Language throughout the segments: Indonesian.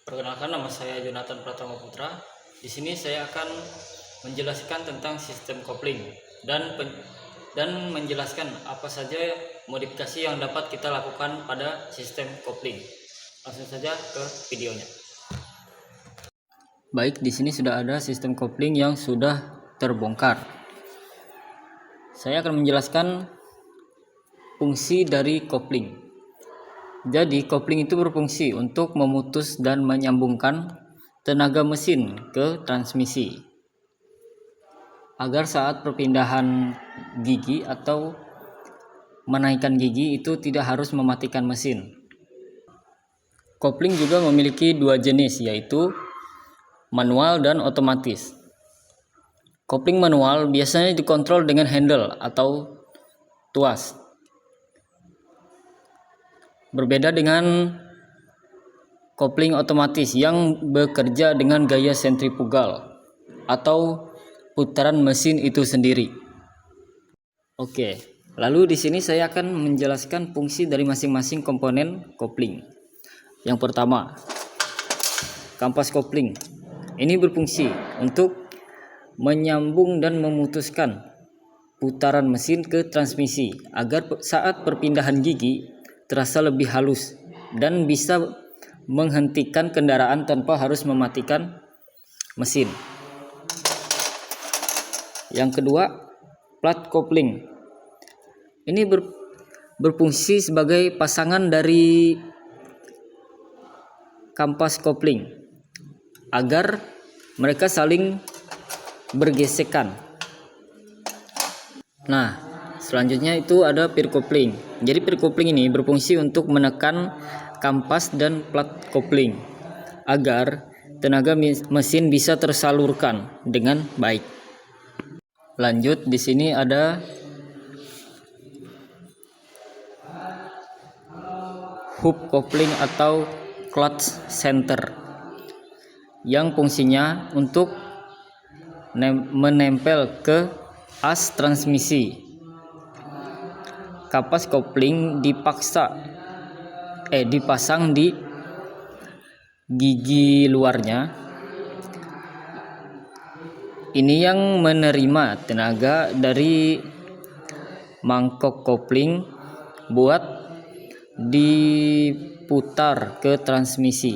Perkenalkan, nama saya Jonathan Pratama Putra. Di sini saya akan menjelaskan tentang sistem kopling dan menjelaskan apa saja modifikasi yang dapat kita lakukan pada sistem kopling. Langsung saja ke videonya. Baik, di sini sudah ada sistem kopling yang sudah terbongkar. Saya akan menjelaskan fungsi dari kopling. Jadi kopling itu berfungsi untuk memutus dan menyambungkan tenaga mesin ke transmisi agar saat perpindahan gigi atau menaikkan gigi itu tidak harus mematikan mesin. Kopling juga memiliki dua jenis, yaitu manual dan otomatis. Kopling manual biasanya dikontrol dengan handle atau tuas. Berbeda dengan kopling otomatis yang bekerja dengan gaya sentrifugal atau putaran mesin itu sendiri. Oke, lalu di sini saya akan menjelaskan fungsi dari masing-masing komponen kopling. Yang pertama, kampas kopling. Ini berfungsi untuk menyambung dan memutuskan putaran mesin ke transmisi agar saat perpindahan gigi terasa lebih halus dan bisa menghentikan kendaraan tanpa harus mematikan mesin. Yang kedua, plat kopling. Ini berfungsi sebagai pasangan dari kampas kopling agar mereka saling bergesekan. Nah, selanjutnya itu ada peer kopling. Jadi peer kopling ini berfungsi untuk menekan kampas dan plat kopling agar tenaga mesin bisa tersalurkan dengan baik. Lanjut, di sini ada hub kopling atau clutch center yang fungsinya untuk menempel ke as transmisi. Kampas kopling dipasang di gigi luarnya. Ini yang menerima tenaga dari mangkok kopling buat diputar ke transmisi.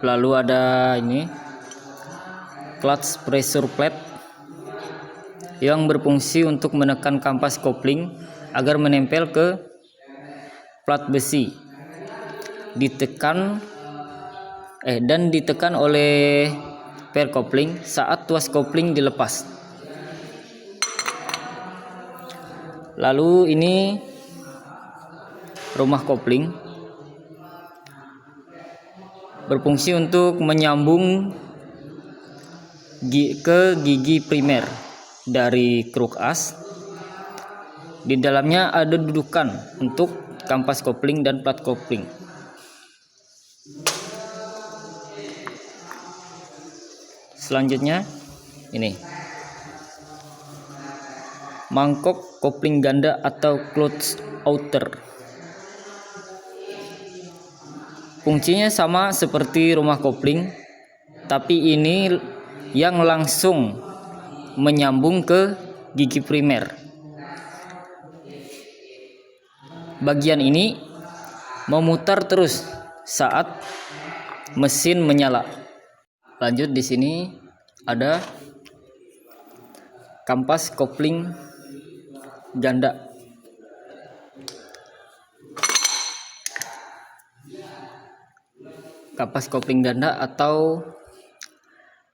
Lalu ada ini clutch pressure plate yang berfungsi untuk menekan kampas kopling agar menempel ke plat besi. Ditekan oleh peer kopling saat tuas kopling dilepas. Lalu ini rumah kopling berfungsi untuk menyambung ke gigi primer dari kruk as. Di dalamnya ada dudukan untuk kampas kopling dan plat kopling. Selanjutnya ini mangkok kopling ganda atau clutch outer. Fungsinya sama seperti rumah kopling, tapi ini yang langsung menyambung ke gigi primer. Bagian ini memutar terus saat mesin menyala. Lanjut, di sini ada kampas kopling ganda. Kampas kopling ganda atau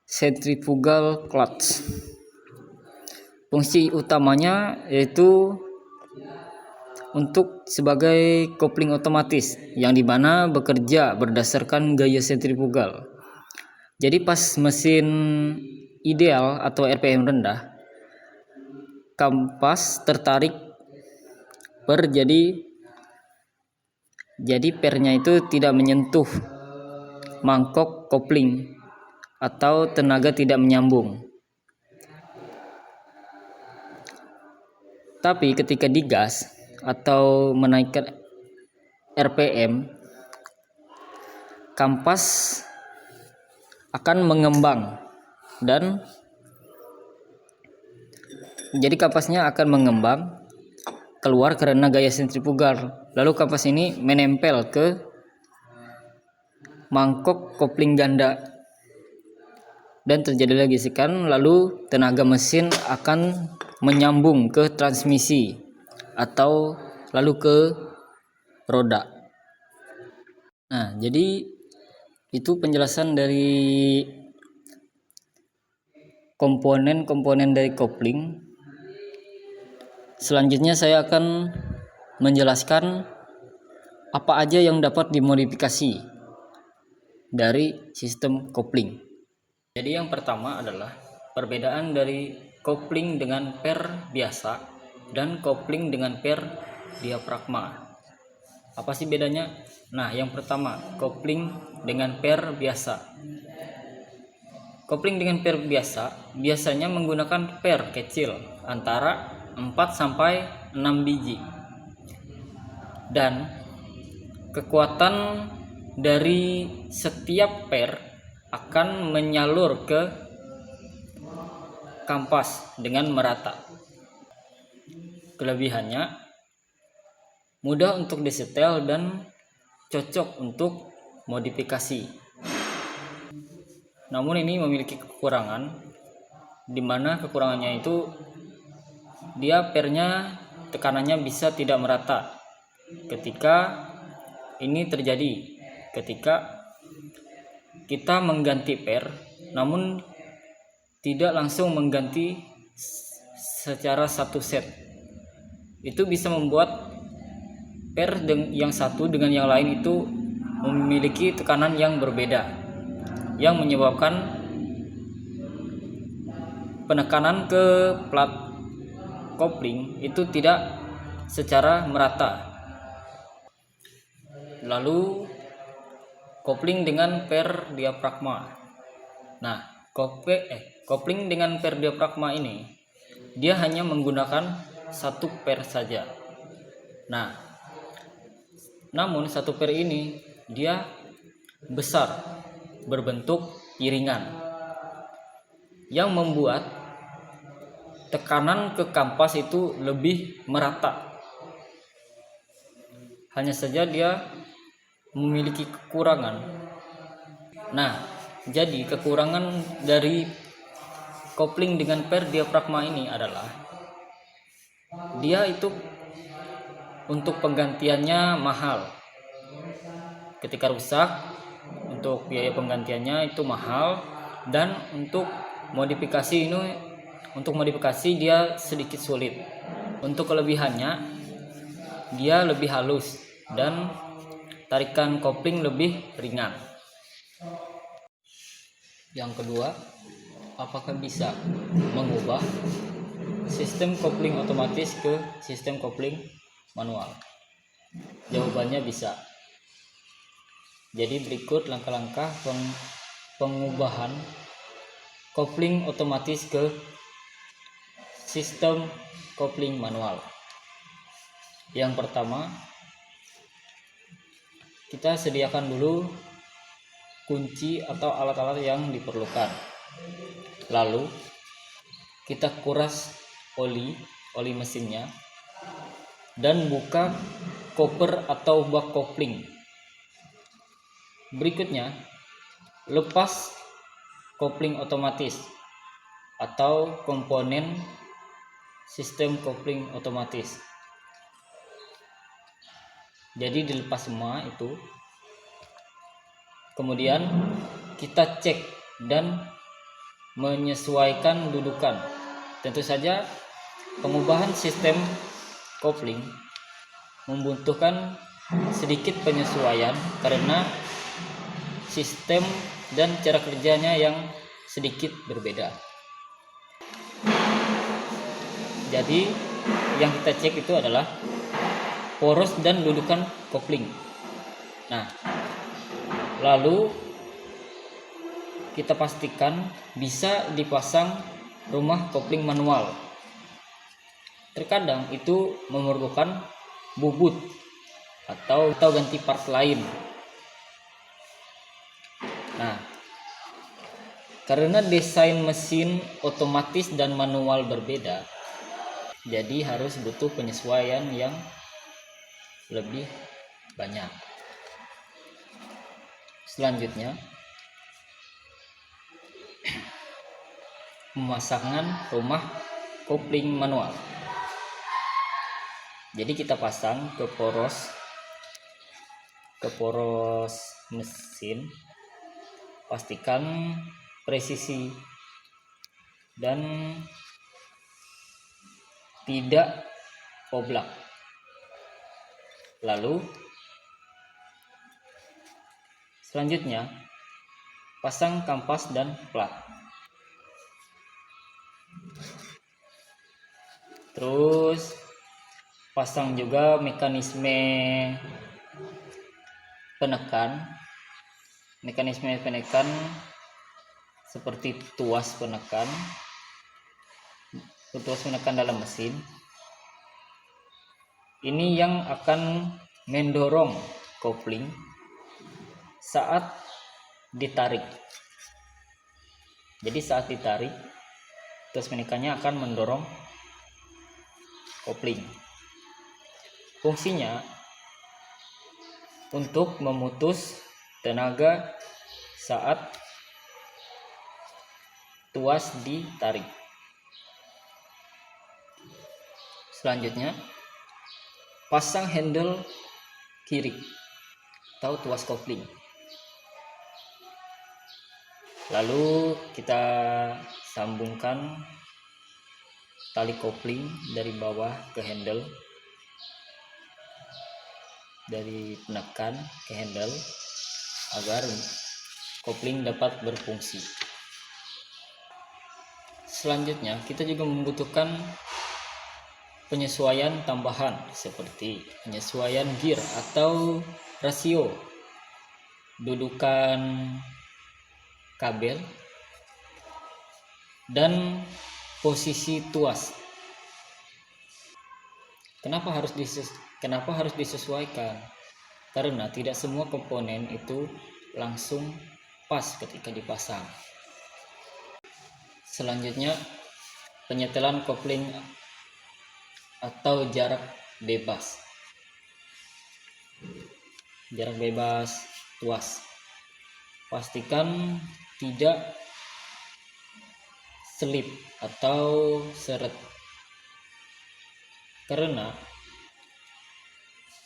centrifugal clutch. Fungsi utamanya yaitu untuk sebagai kopling otomatis yang dimana bekerja berdasarkan gaya sentrifugal. Jadi pas mesin ideal atau RPM rendah, kampas tertarik jadi pernya itu tidak menyentuh mangkok kopling atau tenaga tidak menyambung. Tapi ketika digas, atau menaikkan RPM, kampas akan mengembang dan jadi kampasnya akan mengembang keluar karena gaya sentrifugal. Lalu kampas ini menempel ke mangkok kopling ganda dan terjadi gesekan, lalu tenaga mesin akan menyambung ke transmisi atau lalu ke roda. Nah, jadi itu penjelasan dari komponen-komponen dari kopling. Selanjutnya saya akan menjelaskan apa aja yang dapat dimodifikasi dari sistem kopling. Jadi yang pertama adalah perbedaan dari kopling dengan per biasa dan kopling dengan per diafragma. Apa sih bedanya? Nah, yang pertama, kopling dengan per biasa. Kopling dengan per biasa biasanya menggunakan per kecil antara 4 sampai 6 biji. Dan kekuatan dari setiap per akan menyalur ke kampas dengan merata. Kelebihannya mudah untuk disetel dan cocok untuk modifikasi. Namun ini memiliki kekurangan, di mana kekurangannya itu dia pernya tekanannya bisa tidak merata ketika ini terjadi ketika kita mengganti per namun tidak langsung mengganti secara satu set. Itu bisa membuat per yang satu dengan yang lain itu memiliki tekanan yang berbeda, yang menyebabkan penekanan ke plat kopling itu tidak secara merata. Lalu kopling dengan per diafragma. Nah, kopling dengan per diafragma ini dia hanya menggunakan satu per saja. Nah, namun satu per ini dia besar, berbentuk piringan, yang membuat tekanan ke kampas itu lebih merata. Hanya saja dia memiliki kekurangan. Nah, jadi kekurangan dari kopling dengan per diafragma ini adalah dia itu untuk penggantiannya mahal. Ketika rusak, untuk biaya penggantiannya itu mahal, dan untuk modifikasi dia sedikit sulit. Untuk kelebihannya, dia lebih halus dan tarikan kopling lebih ringan. Yang kedua, apakah bisa mengubah sistem kopling otomatis ke sistem kopling manual? Jawabannya bisa. Jadi berikut langkah-langkah pengubahan kopling otomatis ke sistem kopling manual. Yang pertama, kita sediakan dulu kunci atau alat-alat yang diperlukan. Lalu kita kuras oli mesinnya dan buka koper atau bak kopling. Berikutnya, lepas kopling otomatis atau komponen sistem kopling otomatis. Jadi dilepas semua itu. Kemudian kita cek dan menyesuaikan dudukan. Tentu saja pengubahan sistem kopling membutuhkan sedikit penyesuaian karena sistem dan cara kerjanya yang sedikit berbeda. Jadi yang kita cek itu adalah poros dan dudukan kopling. Nah, lalu kita pastikan bisa dipasang rumah kopling manual. Terkadang itu memerlukan bubut atau ganti part lain. Nah, karena desain mesin otomatis dan manual berbeda, jadi harus butuh penyesuaian yang lebih banyak. Selanjutnya, pemasangan rumah kopling manual. Jadi kita pasang ke poros mesin, pastikan presisi dan tidak oblak. Lalu selanjutnya pasang kampas dan plat. Terus pasang juga mekanisme penekan seperti tuas penekan dalam mesin. Ini yang akan mendorong kopling saat ditarik. Jadi saat ditarik, tuas penekannya akan mendorong kopling. Fungsinya untuk memutus tenaga saat tuas ditarik. Selanjutnya, pasang handle kiri atau tuas kopling. Lalu kita sambungkan tali kopling dari bawah ke handle, dari penekan ke handle, agar kopling dapat berfungsi. Selanjutnya kita juga membutuhkan penyesuaian tambahan seperti penyesuaian gear atau rasio, dudukan kabel, dan posisi tuas. Kenapa harus disesuaikan? Karena tidak semua komponen itu langsung pas ketika dipasang. Selanjutnya, penyetelan kopling atau jarak bebas tuas. Pastikan tidak selip atau seret, karena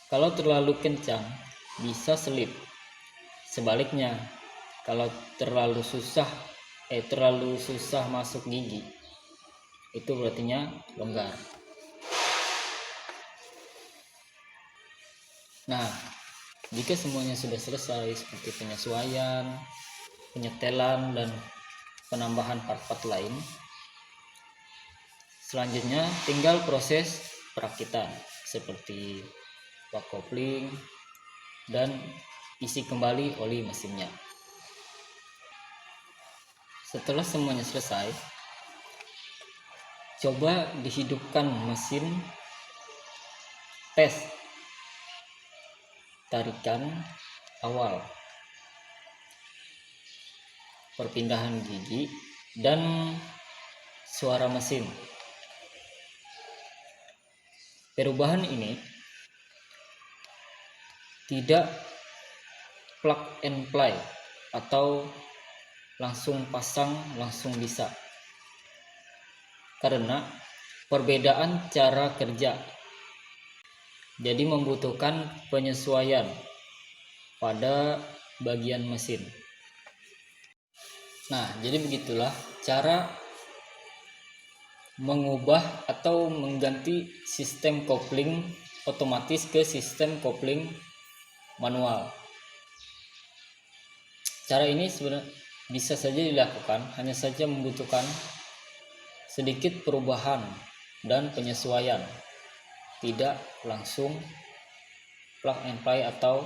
kalau terlalu kencang bisa selip. Sebaliknya, kalau terlalu susah masuk gigi, itu berartinya longgar. Nah, jika semuanya sudah selesai seperti penyesuaian, penyetelan, dan penambahan part-part lain, selanjutnya tinggal proses perakitan seperti bak kopling dan isi kembali oli mesinnya. Setelah semuanya selesai, coba dihidupkan mesin, tes tarikan awal, perpindahan gigi, dan suara mesin. Perubahan ini tidak plug and play atau langsung pasang langsung bisa, karena perbedaan cara kerja. Jadi membutuhkan penyesuaian pada bagian mesin. Nah, jadi begitulah cara mengubah atau mengganti sistem kopling otomatis ke sistem kopling manual. Cara ini sebenarnya bisa saja dilakukan, hanya saja membutuhkan sedikit perubahan dan penyesuaian, tidak langsung plug and play atau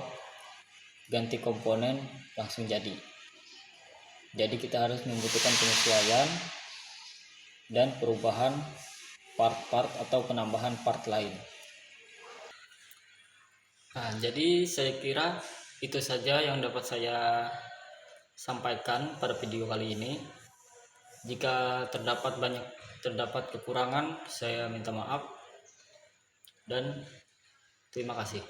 ganti komponen langsung jadi. Jadi kita harus membutuhkan penyesuaian dan perubahan part-part atau penambahan part lain. Nah, jadi saya kira itu saja yang dapat saya sampaikan pada video kali ini. Jika terdapat kekurangan, saya minta maaf dan terima kasih.